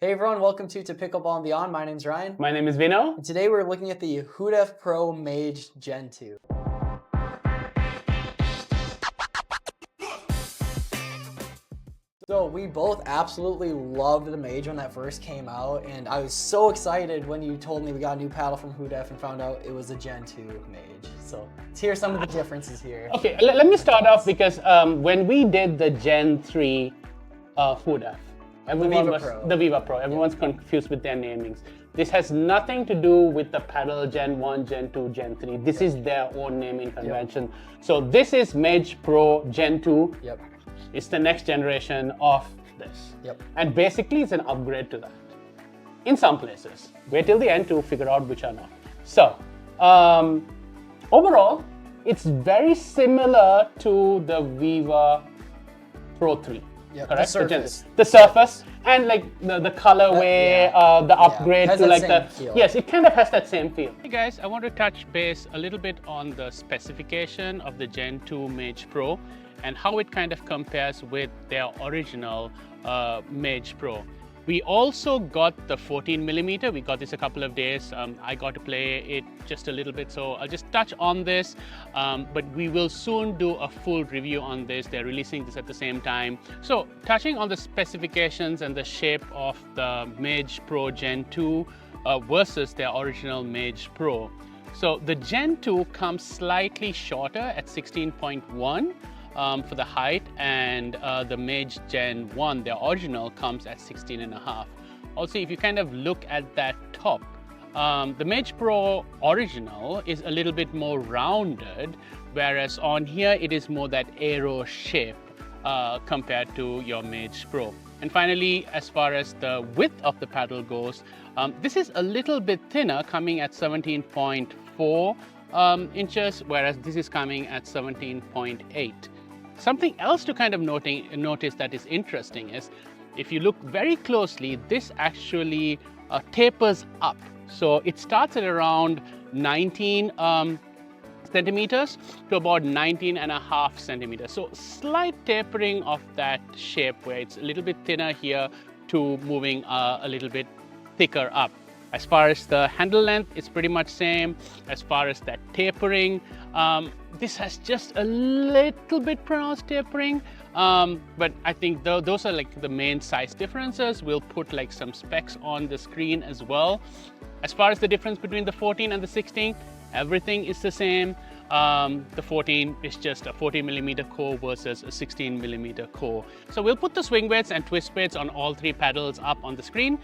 Hey everyone, welcome to Pickleball and Beyond. My name's Ryan. My name is Vino. And today we're looking at the Hudef Pro Mage Gen 2. So we both absolutely loved the Mage when that first came out, and I was so excited when you told me we got a new paddle from Hudef and found out it was a Gen 2 Mage. So let's hear some of the differences here. Okay, let me start off because when we did the Gen 3 Hudef, the Viva Pro, everyone's confused with their namings. This has nothing to do with the paddle Gen 1, Gen 2, Gen 3. This is their own naming convention. So this is Mage Pro Gen 2. It's the next generation of this. And basically it's an upgrade to that. In some places. Wait till the end to figure out which are not. So, overall, it's very similar to the Viva Pro 3. Correct? The surface and like the colorway, the upgrade to like the yes, it kind of has that same feel. Hey guys, I want to touch base a little bit on the specification of the Gen 2 Mage Pro and how it kind of compares with their original Mage Pro. We also got the 14mm. We got this a couple of days. I got to play it just a little bit, so I'll just touch on this. But we will soon do a full review on this. They're releasing this at the same time. So touching on the specifications and the shape of the Mage Pro Gen 2 versus their original Mage Pro. So the Gen 2 comes slightly shorter at 16.1. For the height, and the Mage Gen 1, the original, comes at 16.5. Also, if you kind of look at that top, the Mage Pro original is a little bit more rounded, whereas on here it is more that arrow shape compared to your Mage Pro. And finally, as far as the width of the paddle goes, this is a little bit thinner, coming at 17.4 inches, whereas this is coming at 17.8. Something else to kind of notice that is interesting is, if you look very closely, this actually tapers up. So it starts at around 19 centimeters to about 19.5 centimeters. So slight tapering of that shape where it's a little bit thinner here to moving a little bit thicker up. As far as the handle length, it's pretty much same. As far as that tapering, this has just a little bit pronounced tapering, but I think those are like the main size differences. We'll put like some specs on the screen as well. As far as the difference between the 14 and the 16, everything is the same. The 14 is just a 40mm core versus a 16mm core. So we'll put the swing weights and twist weights on all three paddles up on the screen.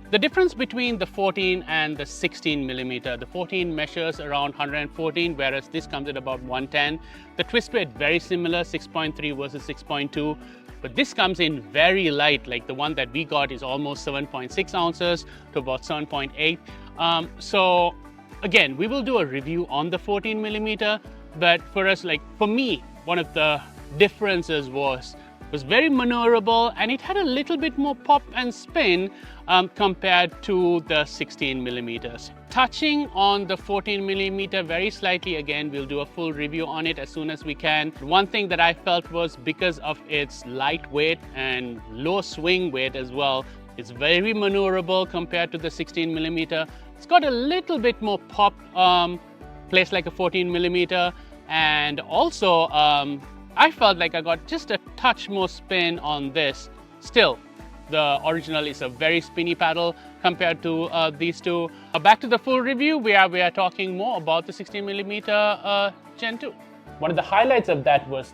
The difference between the 14 and the 16mm, the 14 measures around 114, whereas this comes at about 110. The twist weight very similar, 6.3 versus 6.2. But this comes in very light, like the one that we got is almost 7.6 ounces to about 7.8. So again, we will do a review on the 14mm, but for us, like for me, one of the differences was very maneuverable, and it had a little bit more pop and spin compared to the 16mm. Touching on the 14mm very slightly, again, we'll do a full review on it as soon as we can. One thing that I felt was, because of its lightweight and low swing weight as well, it's very maneuverable compared to the 16mm. It's got a little bit more pop, placed like a 14mm, and also I felt like I got just a touch more spin on this. Still, the original is a very spinny paddle compared to these two. Back to the full review, we are talking more about the 16mm Gen 2. One of the highlights of that was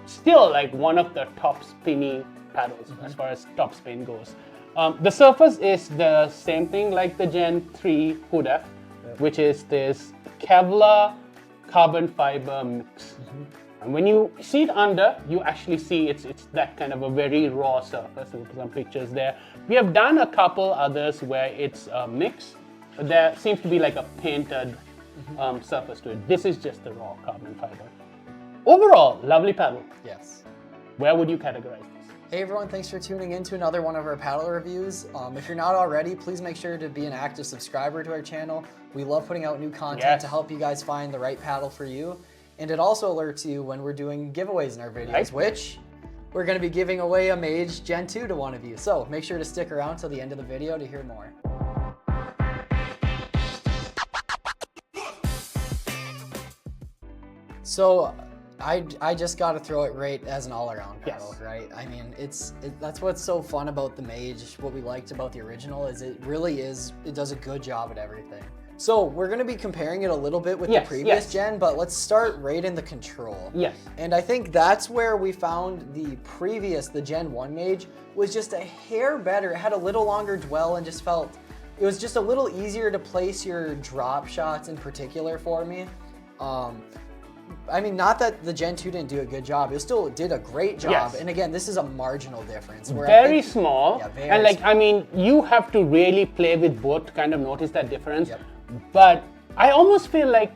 still like one of the top spinny paddles as far as top spin goes. The surface is the same thing like the Gen 3 Hudef, which is this Kevlar carbon fiber mix. And when you see it under, you actually see it's that kind of a very raw surface. We'll put some pictures there. We have done a couple others where it's a mix, but there seems to be like a painted surface to it. This is just the raw carbon fiber. Overall, lovely paddle. Yes. Where would you categorize this? Hey everyone, thanks for tuning in to another one of our paddle reviews. If you're not already, please make sure to be an active subscriber to our channel. We love putting out new content to help you guys find the right paddle for you. And it also alerts you when we're doing giveaways in our videos, which we're going to be giving away a Mage Gen 2 to one of you. So make sure to stick around till the end of the video to hear more. So I just got to throw it right as an all-around paddle, right? I mean, that's what's so fun about the Mage. What we liked about the original is it does a good job at everything. So we're going to be comparing it a little bit with the previous gen, but let's start right in the control. Yes. And I think that's where we found the Gen 1 Mage was just a hair better. It had a little longer dwell and just felt, it was just a little easier to place your drop shots in particular for me. I mean, not that the Gen 2 didn't do a good job. It still did a great job. Yes. And again, this is a marginal difference. Very small. Yeah, very and like, small. I mean, you have to really play with both to kind of notice that difference. But I almost feel like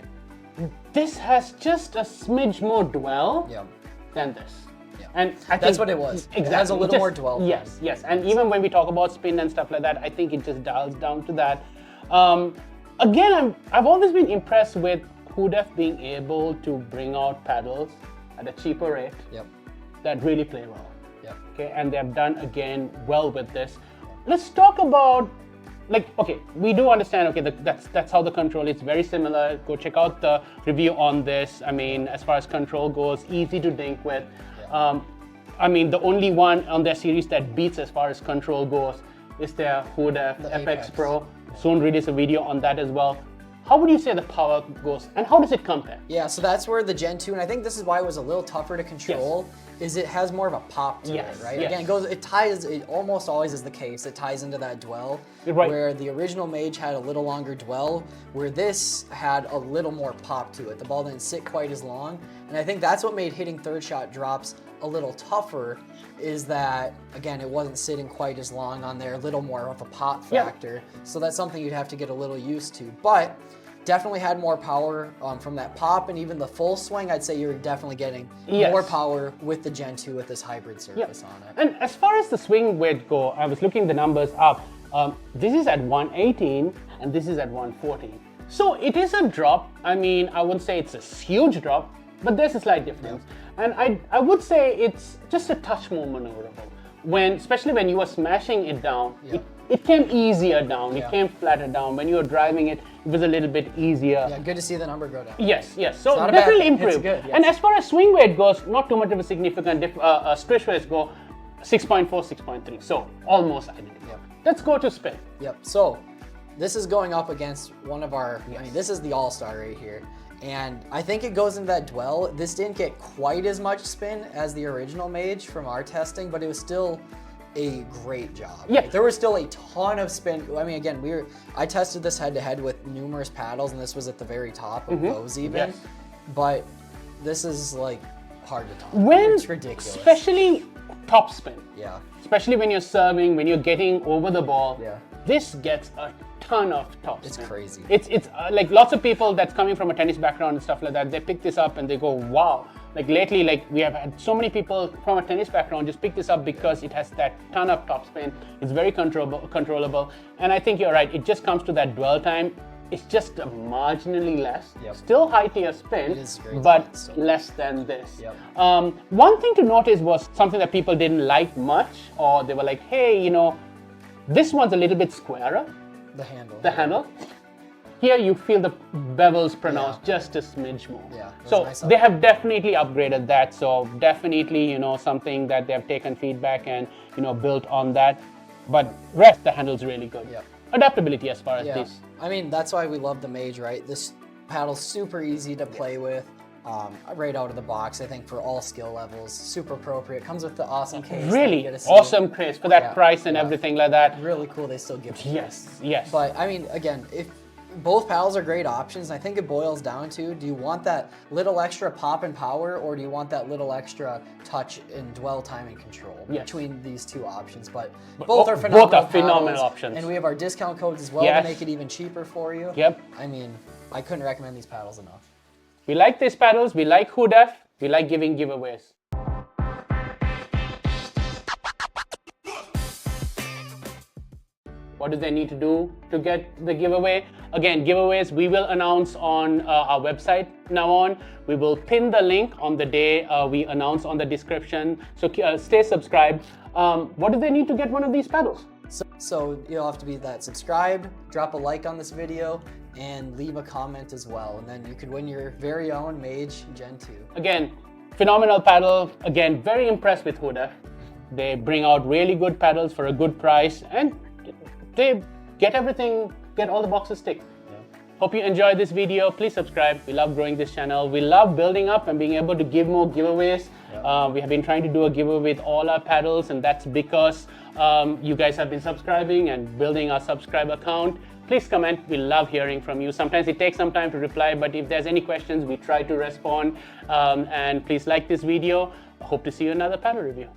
this has just a smidge more dwell than this. And I that's think what it was. Exactly. It has a little more dwell. Yes, yes. And even when we talk about spin and stuff like that, I think it just dials down to that. Again, I've always been impressed with Hudef being able to bring out paddles at a cheaper rate that really play well. Okay, and they've done again well with this. Let's talk about, like, okay, we do understand, okay, that's how the control is very similar. Go check out the review on this. I mean, as far as control goes, easy to dink with. I mean, the only one on their series that beats as far as control goes is their Hudef Apex Pro. Soon release a video on that as well. How would you say the power goes, and how does it compare? Yeah, so that's where the Gen 2, and I think this is why it was a little tougher to control, is it has more of a pop to it, right? Again, it almost always is the case, it ties into that dwell, where the original Mage had a little longer dwell, where this had a little more pop to it. The ball didn't sit quite as long, and I think that's what made hitting third shot drops a little tougher, is that, again, it wasn't sitting quite as long on there, a little more of a pop factor, so that's something you'd have to get a little used to. But definitely had more power from that pop, and even the full swing, I'd say you're definitely getting more power with the Gen 2 with this hybrid surface on it. And as far as the swing weight go, I was looking the numbers up. This is at 118 and this is at 114. So it is a drop. I mean, I wouldn't say it's a huge drop, but there's a slight difference. And I would say it's just a touch more maneuverable. Especially when you were smashing it down, it came easier down, it came flatter down. When you were driving it, it was a little bit easier. Yeah, good to see the number go down. Yes, yes. So definitely improved. Good, And as far as swing weight goes, not too much of a significant stretch weights go 6.4, 6.3. So almost identical. Let's go to spin. So this is going up against one of our, I mean, this is the all-star right here. And I think it goes into that dwell. This didn't get quite as much spin as the original Mage from our testing, but it was still a great job. There was still a ton of spin. I mean, again, I tested this head-to-head with numerous paddles, and this was at the very top of those even. But this is like hard to top. It's ridiculous. Especially top spin. Especially when you're serving, when you're getting over the ball. This gets a ton of top spin. It's crazy. It's like lots of people that's coming from a tennis background and stuff like that, they pick this up and they go, wow. Like lately, like we have had so many people from a tennis background just pick this up because it has that ton of top spin. It's very controllable. And I think you're right. It just comes to that dwell time. It's just marginally less. Still high tier spin, but less than this. One thing to notice was something that people didn't like much, or they were like, hey, you know, this one's a little bit squarer. The handle. Here you feel the bevels pronounced just a smidge more. So nice they have definitely upgraded that. So definitely, you know, something that they have taken feedback and, you know, built on that. But rest, the handle's really good. Adaptability as far as this. I mean, that's why we love the Mage, right? This paddle's super easy to play with. Right out of the box, I think, for all skill levels. Super appropriate. Comes with the awesome case. Really awesome case for that price and everything like that. Really cool they still give it. Yes. But I mean, again, if both paddles are great options, I think it boils down to, do you want that little extra pop and power, or do you want that little extra touch and dwell time and control between these two options? But both are phenomenal. Both are phenomenal options. And we have our discount codes as well to make it even cheaper for you. I mean, I couldn't recommend these paddles enough. We like these paddles, we like Hudef, we like giving giveaways. What What do they need to do to get the giveaway? Again, giveaways we will announce on our website now on. We will pin the link on the day we announce on the description. So stay subscribed. What do they need to get one of these paddles? So you'll have to be subscribed, drop a like on this video, and leave a comment as well. And then you could win your very own Mage Gen 2. Again, phenomenal paddle. Again, very impressed with Hudef. They bring out really good paddles for a good price, and they get everything, get all the boxes ticked. Hope you enjoyed this video. Please subscribe. We love growing this channel. We love building up and being able to give more giveaways. We have been trying to do a giveaway with all our paddles, and that's because you guys have been subscribing and building our subscriber count. Please comment. We love hearing from you. Sometimes it takes some time to reply, but if there's any questions, we try to respond. And please like this video. Hope to see you in another paddle review.